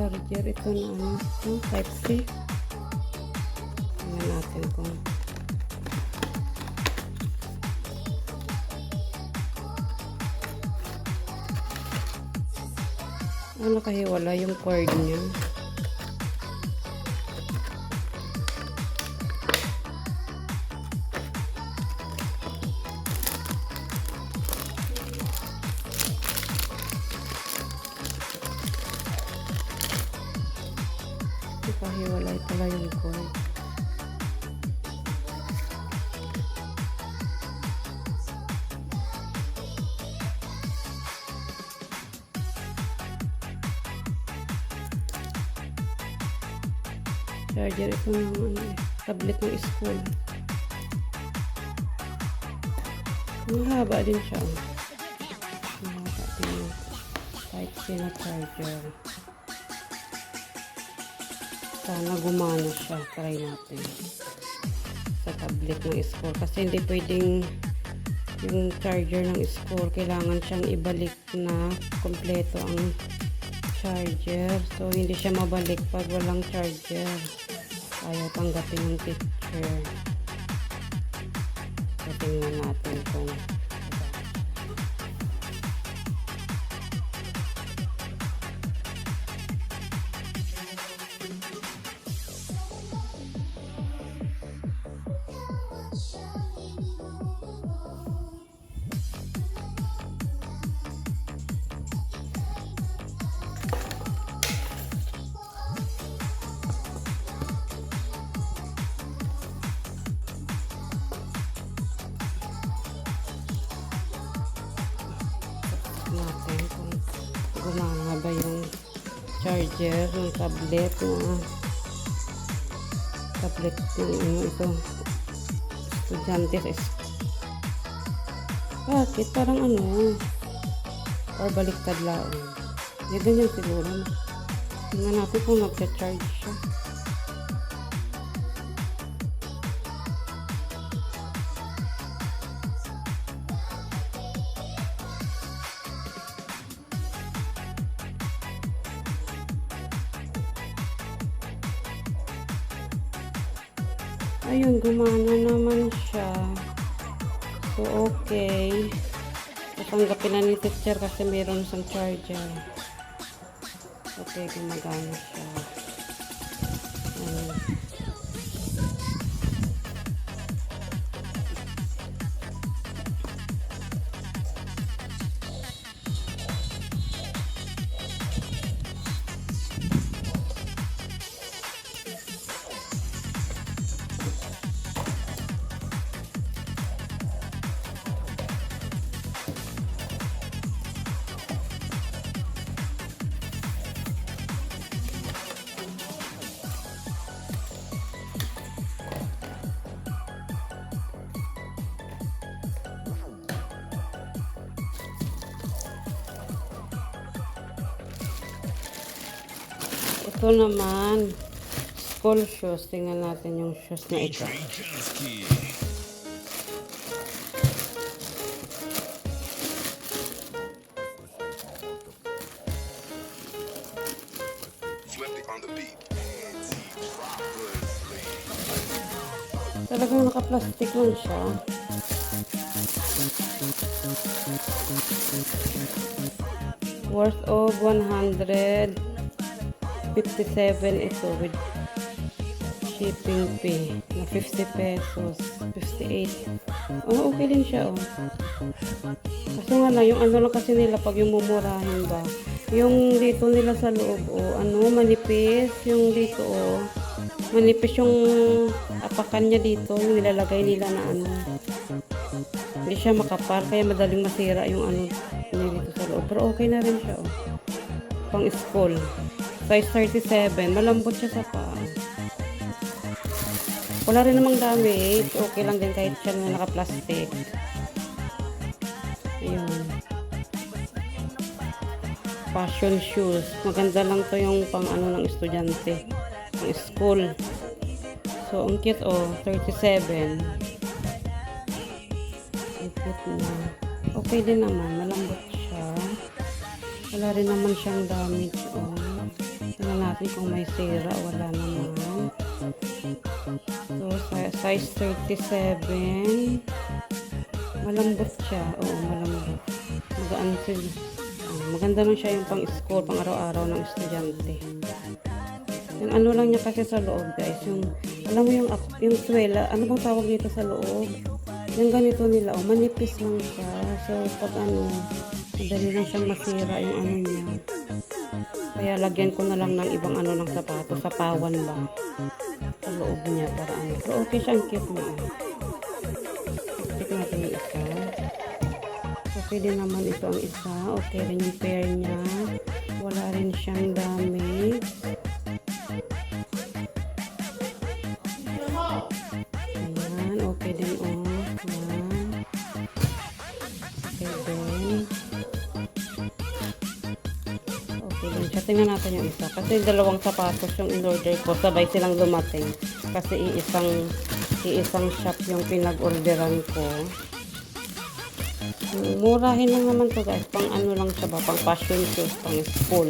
charger. Ito na ano, type C. Tingnan natin kung nakahiwala yung cord niya. Nakahiwalay pala yung cord. Charger ito ng ano, tablet ng school. Ang haba din siya. Ang haba din yung type C na charger. Sana gumana siya. Try natin. Sa tablet ng school. Kasi hindi pwedeng yung charger ng school. Kailangan siyang ibalik na kompleto ang charger. So, hindi siya mabalik pag walang charger. Ayaw tanggapin ng teacher. So, tingnan natin kung natin kung gumana ba yung charger ng tablet ng ito estudyante sa bakit parang ano or baliktad lang ganyan siguro. Tingnan natin kung nagcha-charge siya. Ayun, gumana naman siya. So, okay. Tatanggapin na ni teacher kasi mayroon siyang charger. Okay, gumagana siya. Ayun. Ito naman, school shoes. Tingnan natin yung shoes na ito. Talagang naka-plastic lang siya. Worth of 157 ito with shipping fee na 50 pesos 58. Oh, okay din siya. Kasi nga lang yung ano lang kasi nila pag yung mumurahin ba yung dito nila sa loob manipis yung dito manipis yung apakan niya dito yung nilalagay nila na hindi siya makapal kaya madaling masira yung dito sa loob, pero okay na rin siya pang school. Size 37. Malambot siya sa paa. Wala rin namang damage. Okay lang din kahit siya na naka-plastic. Ayun. Fashion shoes. Maganda lang to yung pang ng estudyante. Pang school. So, ang cute 37. Ang cute na. Okay din naman. Malambot siya. Wala rin naman siyang damage Tingnan natin kung may sira. Wala naman. So, size 37. Malambot siya. Oo, malambot. Magaan siya. Maganda lang siya yung pang-school, pang araw-araw ng estudyante. Yung ano lang niya kasi sa loob, guys. Yung, alam mo yung swela, ano bang tawag dito sa loob? Yung ganito nila, manipis lang siya. So, pag madali lang siyang masira yung ano niya. Kaya lagyan ko na lang ng ibang ano ng sapato, sa pawan lang. Sa loob niya, para ano. So, okay siya, ang cute niya. Check natin yung isa. Okay din naman ito ang isa. Okay rin yung pair niya. Wala rin siyang damage. Ayan, okay din oh. Ayan. Okay din. Okay din siya. Tingnan natin yung isa. Kasi dalawang sapatos yung in-order ko. Sabay silang dumating. Kasi iisang shop yung pinag-orderan ko. Murahin lang naman to guys. Pang ano lang siya ba? Pang fashion shoes. Pang school.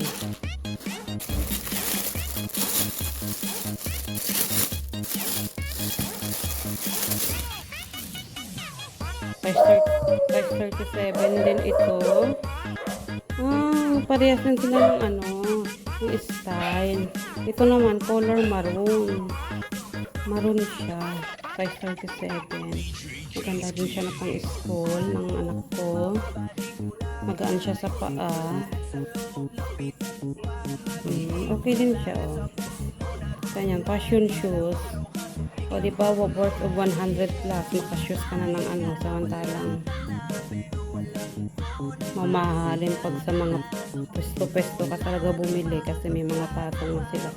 Size 37 din ito. Parehas din sila ng yung style. Ito naman, color maroon. Maroon siya. Size 37. Maganda din siya na pang school ng anak ko. Magaan siya sa paa. Okay din siya, oh. Ganyan, fashion shoes. O, di ba, worth of 100 plus. Maka-shoes ka na ng samantalang mamahalin pag sa mga pwesto-pwesto ka talaga bumili kasi may mga patong na sila.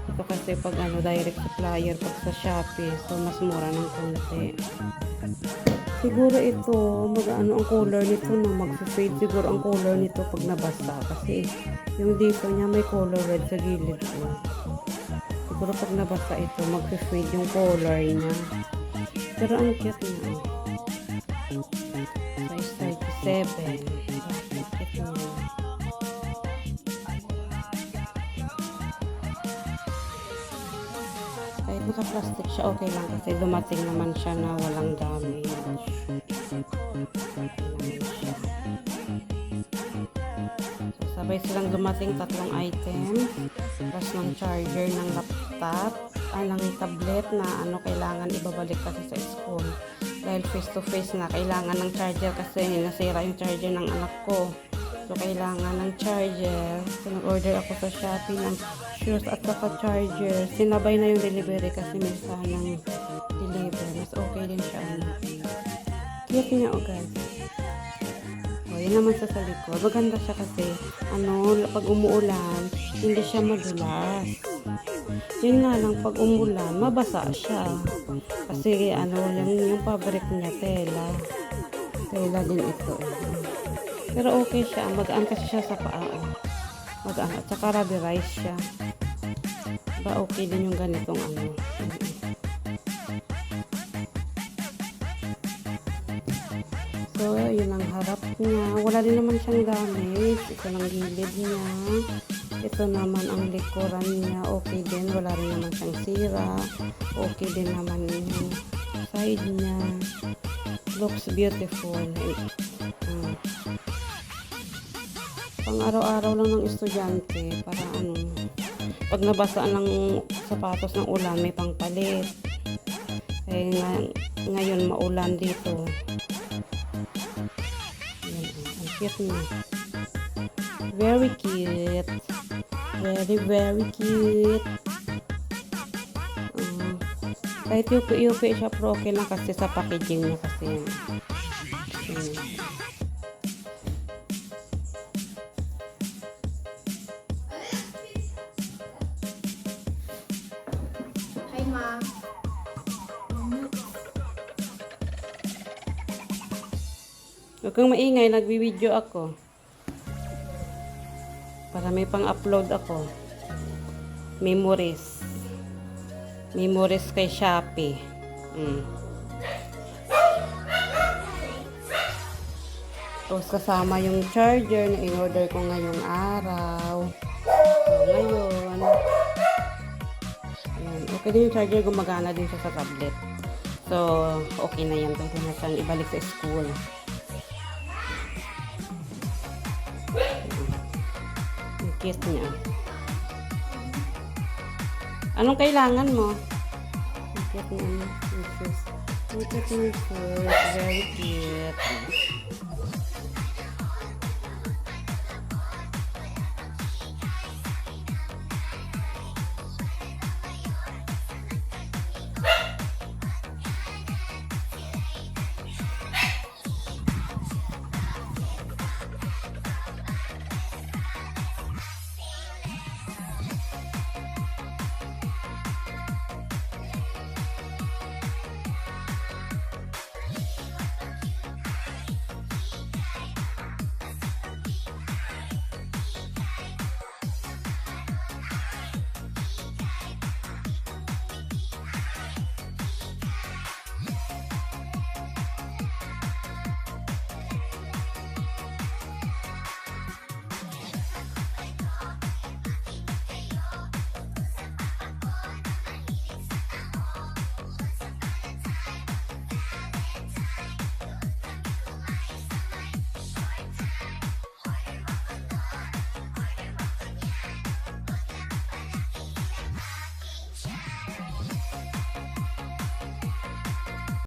Ito kasi pag direct supplier, pag sa Shopee, so mas mura ng konti. Siguro ito, ang color nito, mag-fade siguro ang color nito pag nabasa kasi yung dito niya may color red sa gilid ko. Siguro pag nabasa ito, mag-fade yung color niya. Pero ang cute niya. Size 37. Kahit naka-plastic siya, okay lang kasi dumating naman siya na walang damage. So, sabay silang dumating, tatlong items. Plus ng charger ng laptop, ng tablet na kailangan ibabalik kasi sa school. Dahil face-to-face na, kailangan ng charger kasi nasira yung charger ng anak ko. So, kailangan ng charger. So, nag-order ako sa Shopee ng shoes at saka charger. Sinabay na yung delivery kasi may sanang deliver. Mas okay din siya. Cute niya, oh guys. O, yun naman sa likod. Maganda siya kasi, pag umuulan, hindi siya madulas. Yun nga lang, pag umulan, mabasa siya. Kasi, yung fabric niya, tela. Tela din ito. Pero okay siya. Magaan kasi siya sa paa. Magaan. At saka rubberized siya. Ba okay din yung ganitong So, yun ang harap niya. Wala din naman siyang damage. Ito lang gilid niya. Ito naman ang likuran niya. Okay din. Wala rin naman siyang sira. Okay din naman yung side niya. Looks beautiful. Pang araw-araw lang ng estudyante para pag nabasaan ng sapatos ng ulan may pangpalit. Ngayon maulan dito. Ayan, ang cute niya. Very cute. Very, very cute. Kahit yupi-yupi siya, pero okay lang kasi sa packaging niya kasi. Hi, Ma. Huwag kang maingay, nagbi-video ako. Para may pang-upload ako. Memories. Memories kay Shopee. Tapos kasama yung charger na in-order ko ngayong araw. So, ngayon, naman. Ayan. Okay din yung charger, gumagana din siya sa tablet. So, okay na yan. Pwede na siyang ibalik sa school. Yung case niya. Anong kailangan mo? Yung case niya. Yung shoes. Look at my shoes. Very cute.